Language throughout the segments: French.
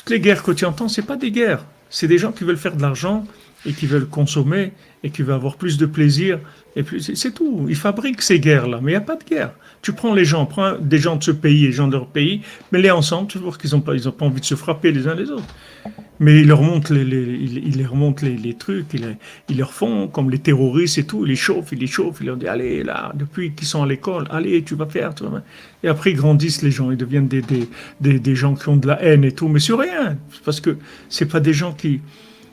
Toutes les guerres que tu entends, c'est pas des guerres. C'est des gens qui veulent faire de l'argent et qui veulent consommer et qui veulent avoir plus de plaisir. Et puis, c'est tout. Ils fabriquent ces guerres-là, mais il n'y a pas de guerre. Tu prends les gens, prends des gens de ce pays et des gens de leur pays, mets-les ensemble, tu vois qu'ils n'ont pas, ils ont pas envie de se frapper les uns les autres. Mais ils leur montrent ils leur montrent les trucs, ils leur font comme les terroristes et tout, ils les chauffent, ils leur disent allez là, depuis qu'ils sont à l'école, allez tu vas faire, tu vas faire. Et après ils grandissent les gens, ils deviennent des gens qui ont de la haine et tout, mais sur rien, parce que c'est pas des gens qui,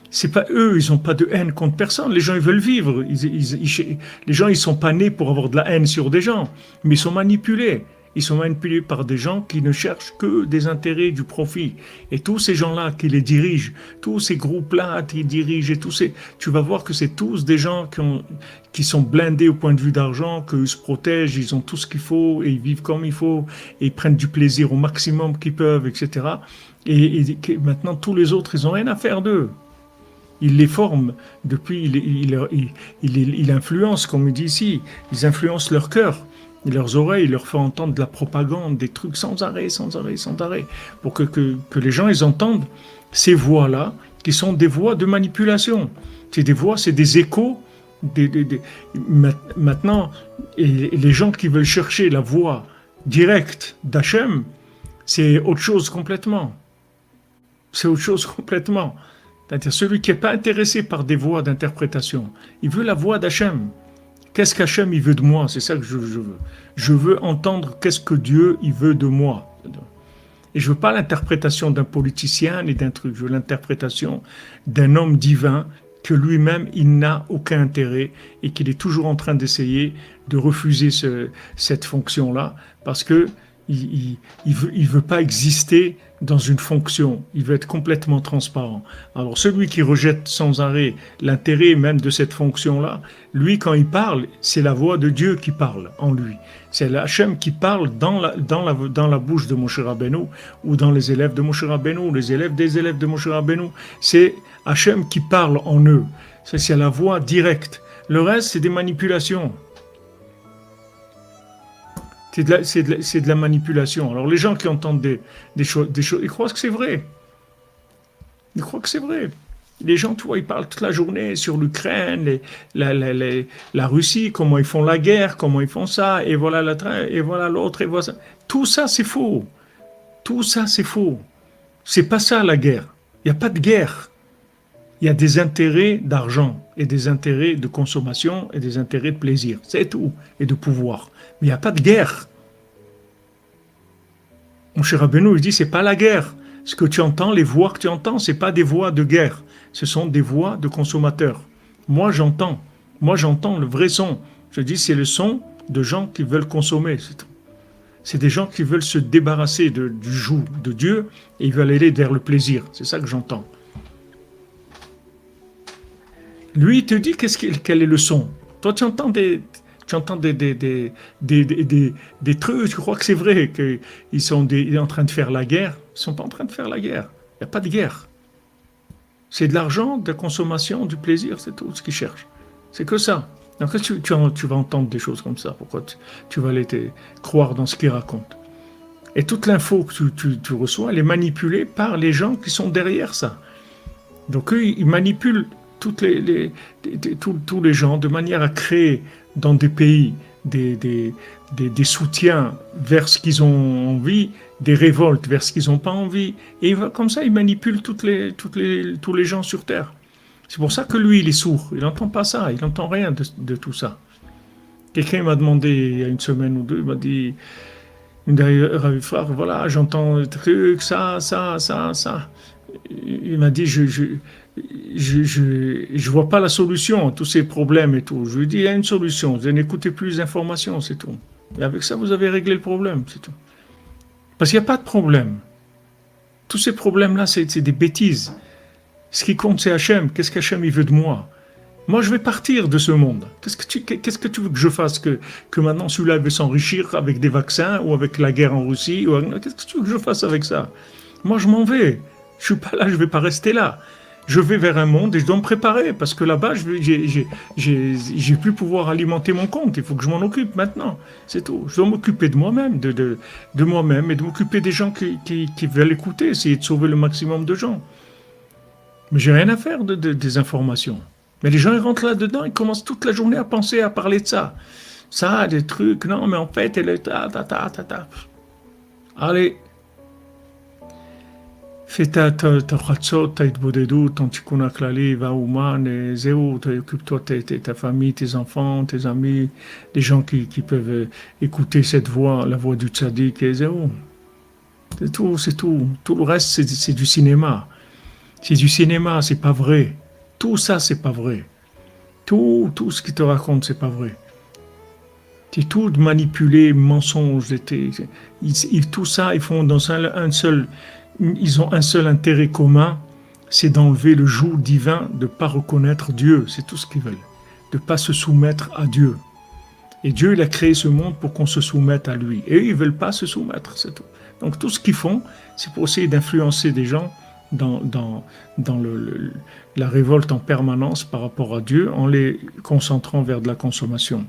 c'est pas eux, ils ont pas de haine contre personne, les gens ils veulent vivre, les gens ils sont pas nés pour avoir de la haine sur des gens, mais ils sont manipulés. Ils sont manipulés par des gens qui ne cherchent que des intérêts, du profit. Et tous ces gens-là qui les dirigent, tous ces groupes-là qui dirigent, et tu vas voir que c'est tous des gens qui sont blindés au point de vue d'argent, qu'ils se protègent, ils ont tout ce qu'il faut, et ils vivent comme il faut, et ils prennent du plaisir au maximum qu'ils peuvent, etc. Et maintenant, tous les autres, ils n'ont rien à faire d'eux. Il les forme, depuis, il influence, comme il dit ici, ils influencent leur cœur. Et leurs oreilles leur font entendre de la propagande, des trucs sans arrêt, sans arrêt, sans arrêt, pour que les gens ils entendent ces voix-là, qui sont des voix de manipulation. C'est des voix, c'est des échos. Maintenant, et les gens qui veulent chercher la voix directe d'Hachem, c'est autre chose complètement. C'est autre chose complètement. C'est-à-dire celui qui n'est pas intéressé par des voix d'interprétation, il veut la voix d'Hachem. Qu'est-ce qu'Hachem il veut de moi? C'est ça que je veux. Je veux entendre qu'est-ce que Dieu il veut de moi. Et je veux pas l'interprétation d'un politicien ni d'un truc. Je veux l'interprétation d'un homme divin que lui-même il n'a aucun intérêt et qu'il est toujours en train d'essayer de refuser cette fonction-là parce que il veut pas exister dans une fonction, il veut être complètement transparent. Alors celui qui rejette sans arrêt l'intérêt même de cette fonction-là, lui quand il parle, c'est la voix de Dieu qui parle en lui. C'est l'Hachem qui parle dans la bouche de Moshe Rabbeinu ou dans les élèves de Moshe Rabbeinu, les élèves des élèves de Moshe Rabbeinu. C'est Hachem qui parle en eux. C'est la voix directe. Le reste, c'est des manipulations. C'est de la manipulation. Alors les gens qui entendent des choses, ils croient que c'est vrai. Ils croient que c'est vrai. Les gens, tu vois, ils parlent toute la journée sur l'Ukraine, la Russie, comment ils font la guerre, comment ils font ça, et voilà l'autre, et voilà ça. Tout ça, c'est faux. Tout ça, c'est faux. C'est pas ça la guerre. Il n'y a pas de guerre. Il y a des intérêts d'argent et des intérêts de consommation et des intérêts de plaisir. C'est tout. Et de pouvoir. Mais il n'y a pas de guerre. Mon cher Rabbeinu, il dit, c'est pas la guerre. Ce que tu entends, les voix que tu entends, c'est pas des voix de guerre. Ce sont des voix de consommateurs. Moi, j'entends le vrai son. Je dis, c'est le son de gens qui veulent consommer. C'est tout. C'est des gens qui veulent se débarrasser du joug de Dieu et ils veulent aller vers le plaisir. C'est ça que j'entends. Lui, il te dit quel est le son. Toi, tu entends des trucs, tu crois que c'est vrai qu'ils sont en train de faire la guerre. Ils ne sont pas en train de faire la guerre. Il n'y a pas de guerre. C'est de l'argent, de la consommation, du plaisir, c'est tout ce qu'ils cherchent. C'est que ça. Donc, tu vas entendre des choses comme ça. Pourquoi tu vas aller croire dans ce qu'ils racontent? Et toute l'info que tu reçois, elle est manipulée par les gens qui sont derrière ça. Donc, eux, ils manipulent tous les gens de manière à créer dans des pays des soutiens vers ce qu'ils ont envie, des révoltes vers ce qu'ils n'ont pas envie. Et comme ça, ils manipulent tous les gens sur Terre. C'est pour ça que lui, il est sourd. Il n'entend pas ça. Il n'entend rien de tout ça. Quelqu'un m'a demandé il y a une semaine ou deux, il m'a dit, frère, voilà, j'entends le truc, ça. Il m'a dit, je vois pas la solution à tous ces problèmes et tout. Je lui dis, il y a une solution. Vous n'écoutez plus les informations, c'est tout. Et avec ça, vous avez réglé le problème, c'est tout. Parce qu'il n'y a pas de problème. Tous ces problèmes-là, c'est des bêtises. Ce qui compte, c'est Hachem. Qu'est-ce qu'Hachem il veut de moi? Moi, je vais partir de ce monde. Qu'est-ce que tu veux que je fasse? Que maintenant, celui-là veut s'enrichir avec des vaccins ou avec la guerre en Russie? Qu'est-ce que tu veux que je fasse avec ça? Moi, je m'en vais. Je suis pas là, je vais pas rester là. je vais vers un monde et je dois me préparer parce que là-bas, j'ai plus pouvoir alimenter mon compte. Il faut que je m'en occupe maintenant. C'est tout. Je dois m'occuper de moi-même, de moi-même et de m'occuper des gens qui veulent écouter, essayer de sauver le maximum de gens. Mais j'ai rien à faire des informations. Mais les gens, ils rentrent là-dedans, ils commencent toute la journée à penser, à parler de ça. Ça, des trucs, non, mais en fait, elle est ta. Allez, fais ta chatzot, ta hitbodedut, ton tikkun haklali, va ouman, et zéou, occupe-toi de ta famille, tes enfants, tes amis, des gens qui peuvent écouter cette voix, la voix du tzaddik, et zéou. C'est tout, c'est tout. Tout le reste, c'est du cinéma. C'est du cinéma, c'est pas vrai. Tout ça, c'est pas vrai. Tout ce qu'ils te racontent, c'est pas vrai. C'est tout manipulé, mensonge. Tout ça, ils font dans un seul. Ils ont un seul intérêt commun, c'est d'enlever le joug divin, de ne pas reconnaître Dieu. C'est tout ce qu'ils veulent. De ne pas se soumettre à Dieu. Et Dieu, il a créé ce monde pour qu'on se soumette à lui. Et eux, ils ne veulent pas se soumettre, c'est tout. Donc tout ce qu'ils font, c'est pour essayer d'influencer des gens dans la révolte en permanence par rapport à Dieu en les concentrant vers de la consommation.